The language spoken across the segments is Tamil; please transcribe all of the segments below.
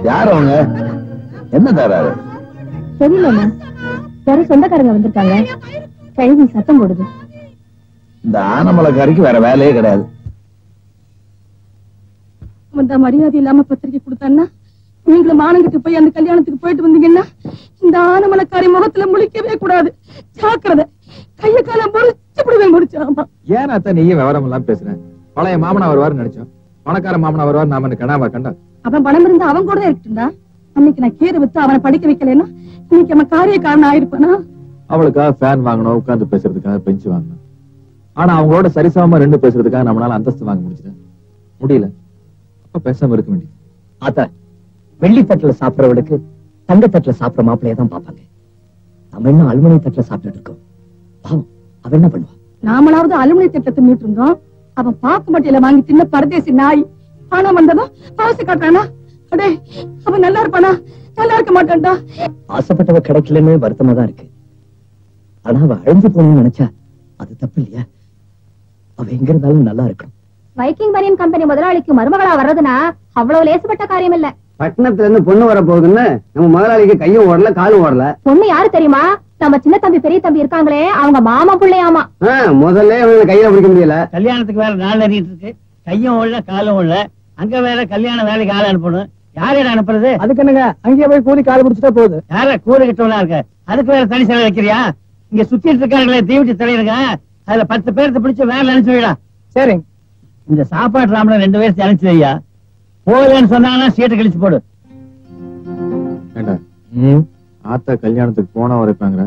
யார் அவங்க? என்ன தராரு? தெரியலண்ணா, யாரும் சொந்தக்காரங்க வந்திருக்காங்க. கழுவி சத்தம் போடுது. இந்த ஆனமலைக்காரிக்கு வேற வேலையே கிடையாது. அந்த மரியாதை இல்லாம பத்திரிக்கை கொடுத்தான்னா, நீங்களும் மானங்கிட்டு போய் அந்த கல்யாணத்துக்கு போயிட்டு வந்தீங்கன்னா இந்த ஆனமலைக்காரி முகத்துல முழிக்கவே கூடாது. ஜாக்கிரதை, கைய காலம் முறிச்சு முடிச்சாமா. ஏன் அத்த நீயும் விவரம் எல்லாம் பேசுறேன்? பழைய மாமனா வருவாரு நினைச்சோம். பணக்கார மாமனா வருவாரு நாம கனாவா கண்டோம். அவன் பணம் இருந்தா அவன் கூட தான் இருக்குண்டா. அன்னைக்கு நான் கீரை வித்து அவனை படிக்க வைக்கலன்னா இன்னைக்கு அவன் காரிய காரணம் ஆயிருப்பானா? அவளுக்காக ஃபேன் வாங்கணும், உட்கார்ந்து பேசுறதுக்காக பெஞ்ச் வாங்கணும். ஆனா அவங்களோட சரிசமமா ரெண்டு பேசுறதுக்காக நம்மளால அந்தஸ்து வாங்க முடியல. அப்ப பேசாம இருக்க வேண்டியது. ஆத்தா, வெள்ளி தட்டுல சாப்பிடறவளுக்கு தங்க தட்டுல சாப்பிட மாப்பிள்ளையதான் பாப்பாங்க. நம்ம என்ன அலுமினிய தட்டுல சாப்பிட்டு இருக்கோம். பாவம், அவன் என்ன பண்ணுவான்? நாமளாவது அலுமினிய தட்டை தின்னுட்டு இருந்தோம். அவன் பாக்கு மட்டியில வாங்கி தின்ன பரதேசி நாய். பணம் வந்ததும் பாசு காட்டானா? அடே, அவன் நல்லா இருப்பானா? நல்லா இருக்க மாட்டான்டா. ஆசைப்பட்டவ கிடைக்கலன்னு வருத்தமா தான் இருக்கு. ஆனா அவ அழிஞ்சு போகணும்னு நினைச்சா அது தப்பு இல்லையா? அவ எங்க இருந்தாலும் நல்லா இருக்கணும். வைக்கிங் பனியன் கம்பெனி முதலாளிக்கு மருமகளா வர்றதுனா அவ்வளவு லேசுப்பட்ட காரியம் இல்ல. பட்டணத்துல இருந்து பொண்ணு வர போகுதுன்னு நம்ம முதலாளிக்கு கையும் ஓடல காலும் ஓடல. பொண்ணு யாரு தெரியுமா? நம்ம சின்ன தம்பி பெரிய தம்பி இருக்காங்களே, அவங்க மாமா பிள்ளையாமா. முதல்ல கையில பிடிக்க முடியல. கல்யாணத்துக்கு வேற நாள் அறிட்டு இருக்கு. கையும் ஓடல காலும் ஓடல. அங்க வேற கல்யாண வேலைக்கு ஆள் அனுப்பணும். யாரையும் அனுப்புறது? அதுக்கு என்னங்க, அங்கேயே போய் கூலி கால் பிடிச்சிட்டா போகுது. யார கூறு கிட்டவனா இருக்க? அதுக்கு வேற தனி செலவு வைக்கிறியா? இங்க சுத்திட்டு இருக்காங்களே தீவிட்டி தலைவருங்க, அதுல 10 பேருக்கு பிடிச்சு வேலை அனுப்பிச்சு வைடா. சரிங்க. இந்த சாப்பாட்டு ராமல 2 பேருக்கு அனுப்பிச்சு வையா. போகலன்னு சொன்னாங்கன்னா சீட்டை கழிச்சு போடு. ஆத்தா கல்யாணத்துக்கு போனா வரைப்பாங்க,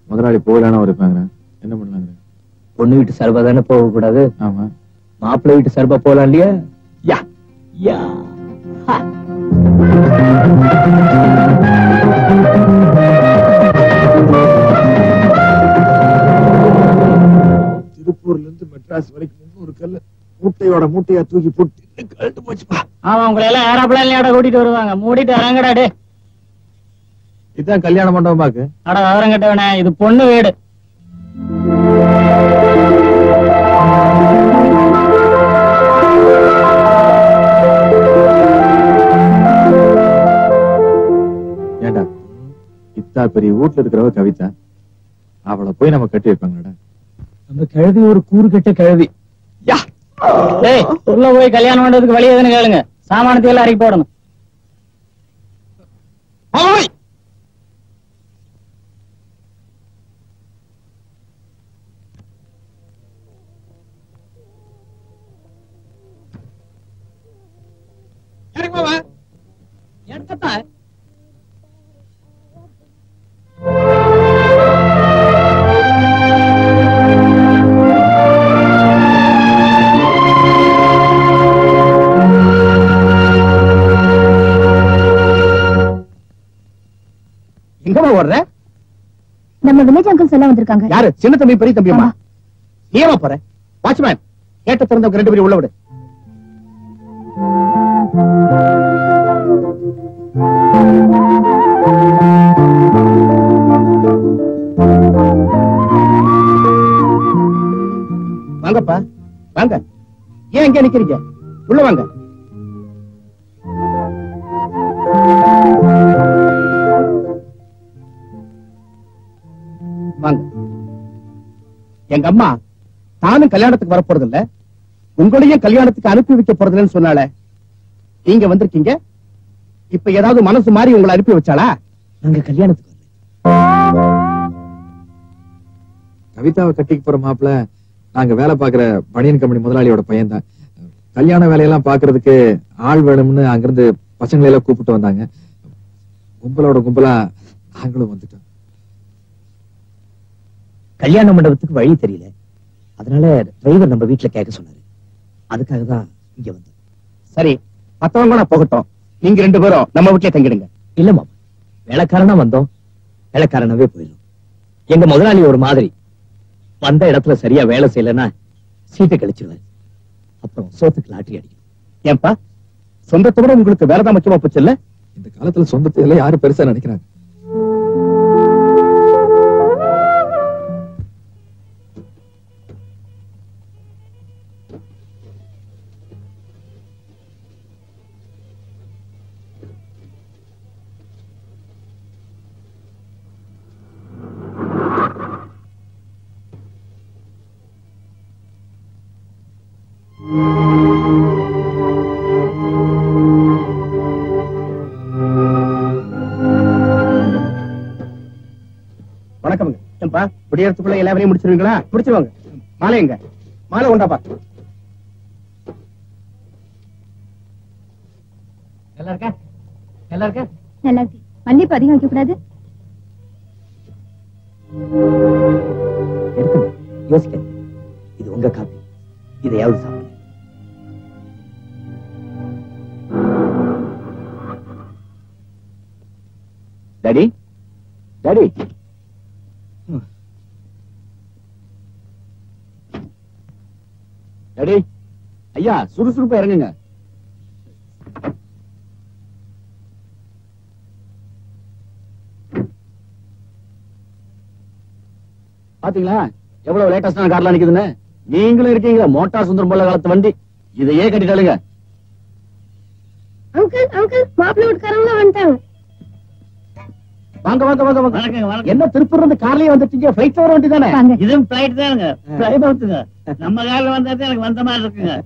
முதலாளி போகலான வரைப்பாங்க. என்ன பண்ணாங்க? பொண்ணு வீட்டு சர்பா தானே போக கூடாது. ஆமா, மாப்பிள்ளை வீட்டு சர்பா போலாம் இல்லையா? யா யா. திருப்பூர்ல இருந்து மெட்ராஸ் வரைக்கும் 300 கல்லு மூட்டையோட மூட்டையா தூக்கி போட்டு கழட்டு போச்சுப்பா. ஆமா, உங்களை எல்லாம் ஏரோப்ளேன்லயோட கூட்டிட்டு வருவாங்க. மூடிட்டு இறங்கடா. டே, இதுதான் கல்யாண மண்டபமாக்கு? அட விவரம் கட்டவனே, இது பொண்ணு வீடு. ஏண்டா, இத்தா பெரிய வீட்டுல இருக்கிறவ கவிதா, அவளை போய் நம்ம கட்டி வைப்பாங்கடா. நம்ம கிழவி ஒரு கூறு கட்ட கிழவி. டேய், உள்ள போய் கல்யாணம் பண்றதுக்கு வழி எதுன்னு கேளுங்க. சாமானத்தை எல்லாம் அரைக்கி போடணும். எங்கம்மா ஓடுற? நம்ம வில்லேஜ் அங்கிள்ஸ் எல்லாம் வந்திருக்காங்க. யாரு? சின்ன தம்பி பெரிய தம்பியம்மா? ஏமா போற? வாட்ச்மேன், கேட்ட திறந்தவங்க 2 பேரும் உள்ள விடு. வாங்கப்பா, வாங்க. ஏன் இங்க நிக்கிறீங்க? உள்ள வாங்க. வாங்க. எங்க அம்மா தானும் கல்யாணத்துக்கு வர போறது இல்ல, உங்களையும் கல்யாணத்துக்கு அனுப்பி வைக்க போறதுன்னு சொன்னால, நீங்க வந்திருக்கீங்க. இப்ப ஏதாவது மனசு மாறி உங்களை அனுப்பி வச்சாளா? நாங்க கல்யாணத்துக்கு கவிதாவை கட்டிக்கு போற மாப்பிள்ள நாங்க வேலை பாக்குற பனியன் கம்பெனி முதலாளியோட பையன் தான். கல்யாண வேலையெல்லாம் பாக்குறதுக்கு ஆள் வேணும்னு அங்கிருந்து பசங்களை எல்லாம் கூப்பிட்டு வந்தாங்க. கும்பலோட கும்பலா நாங்களும் வந்துட்டோம். கல்யாண மண்டபத்துக்கு வழி தெரியல, அதனால டிரைவர் நம்ம வீட்டுல கேட்க சொன்னாரு. அதுக்காக தான் இங்க வந்தோம். சரி, மத்தவங்க நான் போகட்டும், நீங்க 2 பேரும் நம்ம வீட்டுல தங்கிடுங்க. இல்ல மாமா, வேலைக்காரனா வந்தோம், வேலைக்காரனாவே போயிடும். எங்க முதலாளி ஒரு மாதிரி, வந்த இடத்துல சரியா வேலை செய்யலன்னா சீட்டை கழிச்சிருவாரு. அப்புறம் சோத்துக்கு லாட்டரி அடிக்கும். ஏன்பா, சொந்தத்தை விட உங்களுக்கு வேலைதான் முக்கியமா போச்சு இல்ல? இந்த காலத்துல சொந்தத்தை எல்லாம் யாரு பெருசா நினைக்கிறாங்க? விடியறதுக்குள்ள எல்லா வேலையும் முடிச்சிருவீங்களா? முடிச்சிருவாங்க. மாலை எங்க? மாலை உண்டாப்பா. நல்லா இருக்கா? நல்லா இருக்கா? நல்லா இருக்கு. மல்லிப்பூ அதிகம் வைக்க கூடாது. எடுத்து யோசிக்க. இது உங்க காப்பி. இதையாவது சாப்பிடுங்க. டாடி டாடி டாடி ஐயா சுறுசுறுப்பா இறங்குங்க. பாத்தீங்களா எவ்வளவு லேட்டஸ்டான கார்லாம் நிக்குதுன்னு? நீங்களும் இருக்கீங்களா மோட்டார் சுந்தரம் போல காலத்து வண்டி. இதையே கட்டிட்டாளுங்க. அங்கிள் அங்கிள் மாப்பிள்ளை வீட்டுக்காரங்க வந்துட்டாங்க. வாங்க வாங்க வாங்க வாங்க. வணக்கங்க, வணக்கம். என்ன திருப்பூர்ல இருந்து கார்லயே வந்துட்டீங்க? ஃபிளைட்ல வர வேண்டியதானே? இதுவும் பிளைட் தானுங்க. பிளைட் வந்துங்க. நம்ம காரில் வந்தா தான் எனக்கு வந்த மாதிரி இருக்குங்க.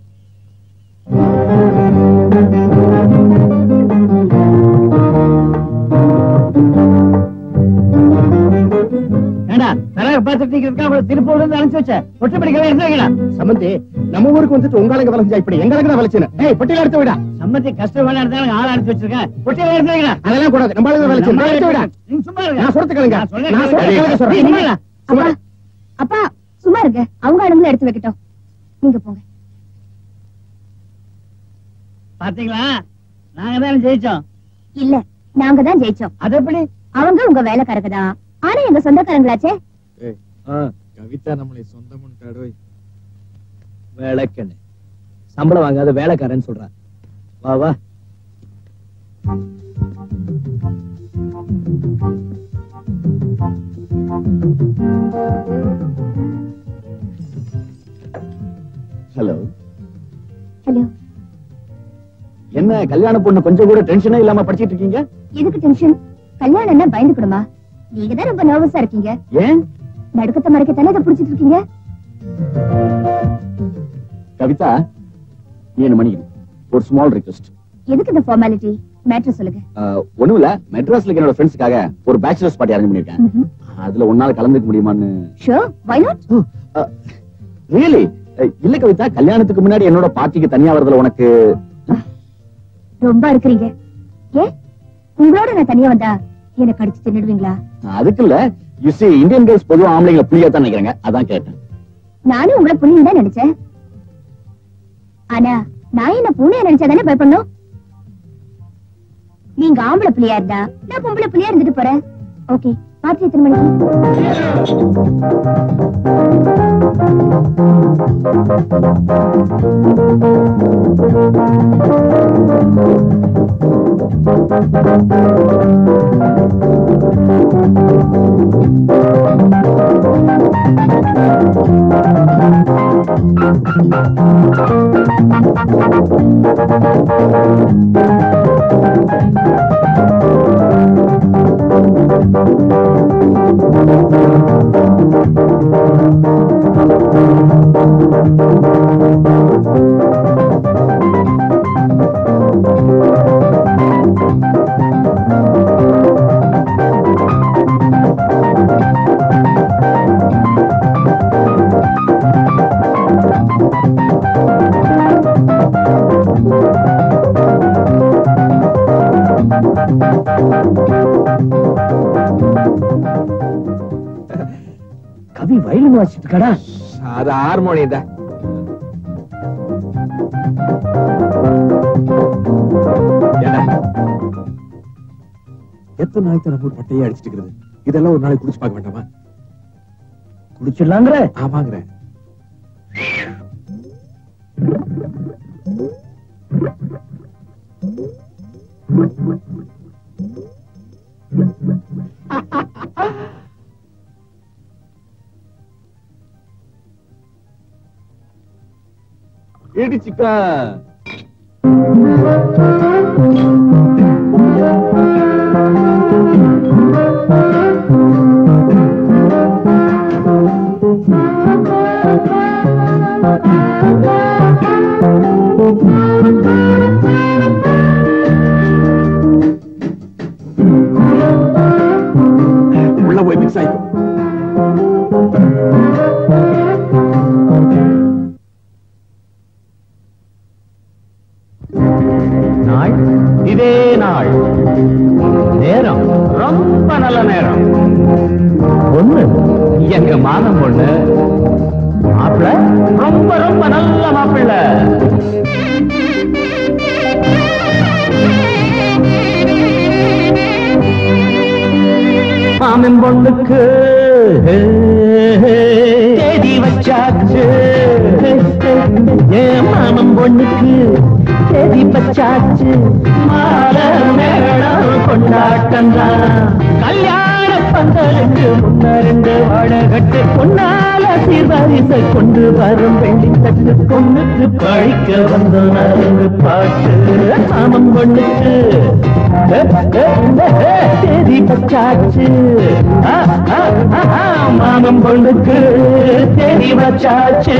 ஏண்டா தரக பார்த்துட்டு இருக்கா? திருப்பூர்ல இருந்து அனுப்பிச்சு வச்ச ஒட்டுப்படிக்கவே இருந்தாங்கடா. சம்பந்தி, நம்ம ஊருக்கு வந்துட்டு உங்க வளைஞ்சா இப்படி எங்களுக்கு தான் வளைச்சுன்னு. ஏய், பொட்டியில எடுத்து விடா. சம்பந்தி கஷ்டம் வேணா இருந்தாலும் ஆள் அனுப்பிச்சு வச்சிருக்கேன். ஒட்டியில இருந்தாங்கடா. அதெல்லாம் கூடாது. நம்ம ஆளுங்க வளைச்சு எடுத்து விடா. நீங்க சும்மா இருங்க. நான் சொல்றது கேளுங்க. நான் சொல்றேன். நான் சொல்றது கேளுங்க சொல்றேன். நீ சும்மா இருங்க. அப்பா அப்பா சும்மா இருங்க. அவங்க அடங்குல எடுத்து வைக்கட்டும். நீங்க போங்க. பாத்தீங்களா, நாங்க தான் ஜெயிச்சோம். இல்ல நாங்க தான் ஜெயிச்சோம். அது எப்படி? அவங்க உங்க வேலைக்காரங்க தான். ஆனா எங்க சொந்தக்காரங்களாச்சே. கவிதா நம்மளை சொந்தமுன்ட்டாடோய். வேலைக்கண்ணு சம்பளம் வாங்காத வேலைக்காரன்னு சொல்றான். வா வா. Hello hello. என்ன கல்யாண பொண்ணு கொஞ்சம் கூட டென்ஷனே இல்லாம படிச்சிட்டு இருக்கீங்க? எதுக்கு டென்ஷன்? கல்யாணம்னா பயந்துக்கணுமா? நீங்க தான் ரொம்ப நர்வஸா இருக்கீங்க. ஏன்? நடுக்கத்தை மறைக்கத்தானே இதை பிடிச்சிட்டு இருக்கீங்க. கவிதா, நீ என்ன மன்னிக்கணும். ஒரு ஸ்மால் ரிக்வெஸ்ட். எதுக்கு இந்த ஃபார்மாலிட்டி? மேட்டர் சொல்லுங்க. ஒண்ணும் இல்ல, மெட்ராஸ்ல என்னோட ஃப்ரெண்ட்ஸ்க்காக ஒரு பேச்சுலர்ஸ் பார்ட்டி அரேஞ்ச் பண்ணிருக்கேன். அதுல ஒன்னால கலந்துக்க முடியுமான்னு. Sure, why not? ரியலி? இல்ல கவிதா, கல்யாணத்துக்கு முன்னாடி என்னோட பார்ட்டிக்கு தனியா வரதுல உனக்கு ரொம்ப இருக்கிறீங்க. ஏ, உங்களோட நான் தனியா வந்தா எனக்கு அடிச்சு தின்னுடுவீங்களா? அதுக்கு இல்ல, யூ see இந்தியன் கேர்ள்ஸ் பொதுவா ஆம்பளைங்க புளியா தான் நினைக்கிறாங்க, அதான் கேட்டேன். நானும் உங்களை புள்ளின்னு தான் நினைச்சேன். ஆனா நான் என்ன பூனையா நினைச்சாதானே பயப்படணும்? நீங்க ஆம்பளை புள்ளியா இருந்தா நான் பொம்பளை புள்ளியா இருந்துட்டு போறேன். ஓகே, பார்ட்டி எத்தனை மணிக்கு? கவி வயலின் வாசிட்டு இருக்கடா. அது ஹார்மோனியம் தான். எத்தனை நாளைக்கு நம்ம ஒரு பட்டையே அடிச்சிட்டு இருக்கிறது? இதெல்லாம் ஒரு நாளைக்கு குடிச்சு பார்க்க வேண்டாமா? குடிச்சிடலாங்கிற? ஆமாங்கிற. இடிச்சுக்கா. உள்ள போய் மிக்ஸ் ஆயிக்கும். இதே நாள் நேரம் ரொம்ப நல்ல நேரம். பொண்ணு எங்க மாதம் பொண்ணு, மாப்பிள்ள ரொம்ப ரொம்ப நல்ல மாப்பிள்ள. மாமன் பொண்ணுக்கு தேதி வச்சாச்சு, என் மாமன் பொண்ணுக்கு தேதி வச்சாச்சு. மால மேளம் கொண்டாட்டம் தான். கல்யாண பந்தலுக்கு முன்னறிந்து வாழகட்டு பொன்னால சீர்வரிசை கொண்டு வரும் வெள்ளி தட்டு. பொண்ணுக்கு பழிக்க வந்த நரங்கு பாட்டு. மாமன் பொண்ணுக்கு தேதி வச்சாச்சு, மாமன் பொண்ணுக்கு தேதி வச்சாச்சு.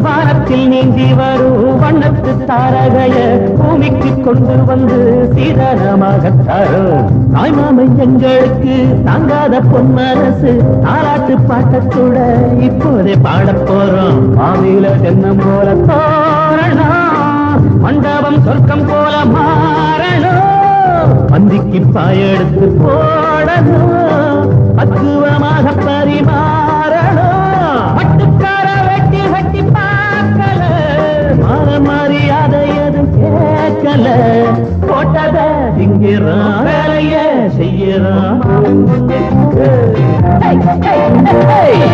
வானத்தில் நீந்தி வரும் வண்ணத்து தாரகைய பூமிக்கு கொண்டு வந்து சீதாராமாக தரும். தாய்மாமன் எங்களுக்கு தாங்காத பொன் மனசு தாலாட்டு பாட்டத்தோட இப்போதே பாடப் போறோம். மாவில தென்னம் போல தோரணம், மண்டபம் சொர்க்கம் போல மாறணும். பந்திக்கு பாயெடுத்து போடணும், பக்குவமாக பரிமாறணும். பட்டுக்கார வெட்டி வெட்டி பார்க்கல, மாற மரியாதை எதுவும் கேட்கல. போட்டத திங்கிறான், வேலைய செய்யறான்.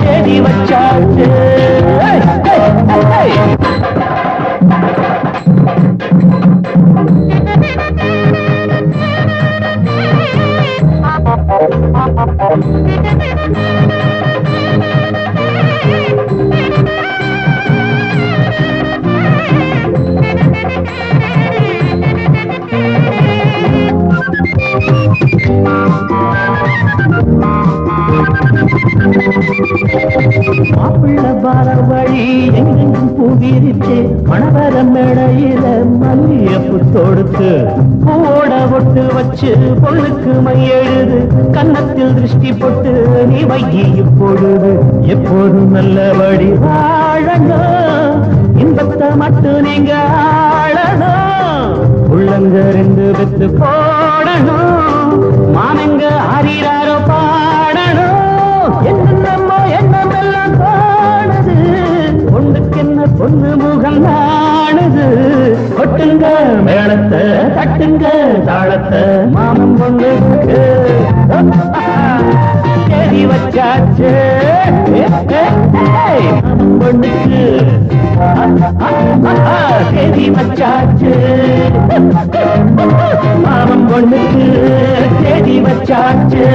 தேடி வச்சாச்சு. மாப்பிள்ள பார வழி எங்கெங்கும் பூவிரிச்சு மணவர மேடையில மல்லியப்பு தொடுத்து பூவோட ஒட்டு வச்சு பொண்ணுக்கு மையெழுது கன்னத்தில் திருஷ்டி போட்டு நீ வைகி பொழுது எப்போதும் நல்லபடி வாழணும். இன்பத்தை மட்டும் நீங்க ஆளணும். உள்ளங்க 2 பெத்து போடணும். மானங்க ஆறிறாரோ பாடணும். என்னமோ எண்ணமெல்லாம் தோணுது. பொண்ணுக்கு என்ன பொண்ணு முகம் நாணுது. கொட்டுங்க மேளத்தை, தட்டுங்க தாளத்தை. மாமன் பொண்ணுக்கு தேதி வச்சாச்சு. மாமன் பொண்ணுக்கு தேதி வச்சாச்சு. மாமன் பொண்ணுக்கு தேதி வச்சாச்சு.